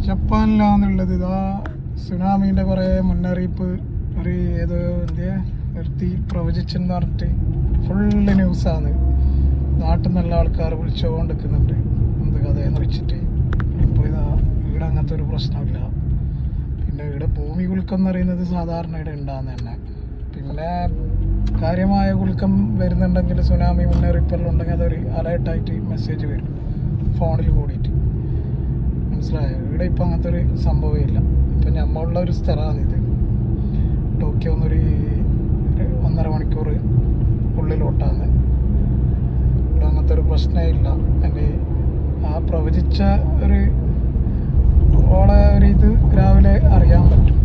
ജപ്പാനിലാന്നുള്ളത് ഇതാ സുനാമീൻ്റെ കുറേ മുന്നറിയിപ്പ് ഒരു ഏതോ നിർത്തി പ്രവചിച്ചെന്ന് പറഞ്ഞിട്ട് ഫുള്ള് ന്യൂസാണ്. നാട്ടിൽ നല്ല ആൾക്കാർ വിളിച്ചുകൊണ്ട് നിൽക്കുന്നുണ്ട് എന്ത് കഥയെന്ന് വെച്ചിട്ട്. ഇപ്പോൾ ഇതാ ഇവിടെ അങ്ങനത്തെ ഒരു പ്രശ്നമില്ല. പിന്നെ ഇവിടെ ഭൂമി കുലുക്കം എന്ന് പറയുന്നത് സാധാരണ ഇവിടെ ഉണ്ടാകുന്ന തന്നെ. പിന്നെ കാര്യമായ കുലുക്കം വരുന്നുണ്ടെങ്കിൽ സുനാമി മുന്നറിയിപ്പെല്ലാം ഉണ്ടെങ്കിൽ അതൊരു അലേർട്ടായിട്ട് മെസ്സേജ് വരും ഫോണിൽ കൂടിയിട്ട്. മനസ്സിലായോ? ഇവിടെ ഇപ്പം അങ്ങനത്തെ ഒരു സംഭവം ഇല്ല. ഇപ്പം നമ്മളുള്ള ഒരു സ്ഥലമാണിത്. ടോക്കിയോ എന്നൊരു 1.5 മണിക്കൂർ ഉള്ളിലോട്ടാണ്. ഇവിടെ അങ്ങനത്തെ ഒരു പ്രശ്നമേ ഇല്ല. എൻ്റെ ആ പ്രവചിച്ച ഒരു ഓളെ ഒരു ഇത് രാവിലെ അറിയാൻ പറ്റും.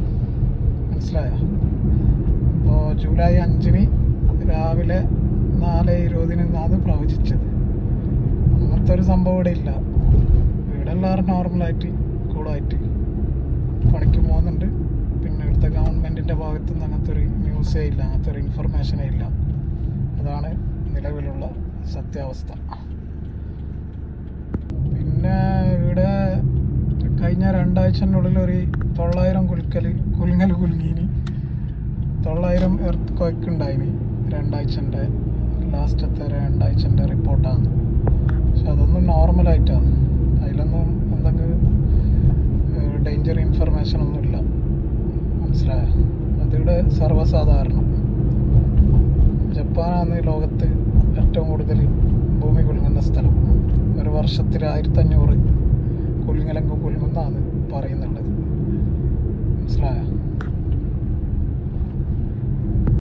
മനസ്സിലായോ? അപ്പോൾ ജൂലൈ 5 രാവിലെ 4:20 അത് പ്രവചിച്ചത്. അങ്ങനത്തെ ഒരു സംഭവം ഇവിടെ ഇല്ല. ഇവിടെ എല്ലാവരും നോർമലായിട്ട് കൂളായിട്ട് പണിക്ക് പോകുന്നുണ്ട്. പിന്നെ ഇവിടുത്തെ ഗവൺമെൻറ്റിൻ്റെ ഭാഗത്തു നിന്ന് അങ്ങനത്തെ ഒരു ന്യൂസേ ഇല്ല, അങ്ങനത്തെ ഒരു ഇൻഫർമേഷനേ ഇല്ല. അതാണ് നിലവിലുള്ള സത്യാവസ്ഥ. പിന്നെ ഇവിടെ കഴിഞ്ഞ 2 ആഴ്ചനുള്ളിൽ ഒരു 900 കുലുങ്ങൽ കുലുങ്ങീനി. 900 എർത്ത് ക്വയ്ക്ക് ഉണ്ടായിനി 2 ആഴ്ചൻ്റെ ലാസ്റ്റത്തെ 2 ആഴ്ചൻ്റെ റിപ്പോർട്ടാണ്. പക്ഷെ അതൊന്നും നോർമലായിട്ടാണ്. അതിലൊന്നും എന്തെങ്കിലും ഡേഞ്ചർ ഇൻഫർമേഷൻ ഒന്നുമില്ല. മനസ്സിലായോ? അതിവിടെ സർവ്വസാധാരണം. ജപ്പാനാണ് ലോകത്ത് ഏറ്റവും കൂടുതൽ ഭൂമി കുലുങ്ങുന്ന സ്ഥലം. ഒരു വർഷത്തിൽ 1500 കുലുങ്ങലെങ്കും കുലുങ്ങുന്നതാണ് പറയുന്നുള്ളത്. മനസ്സിലായോ?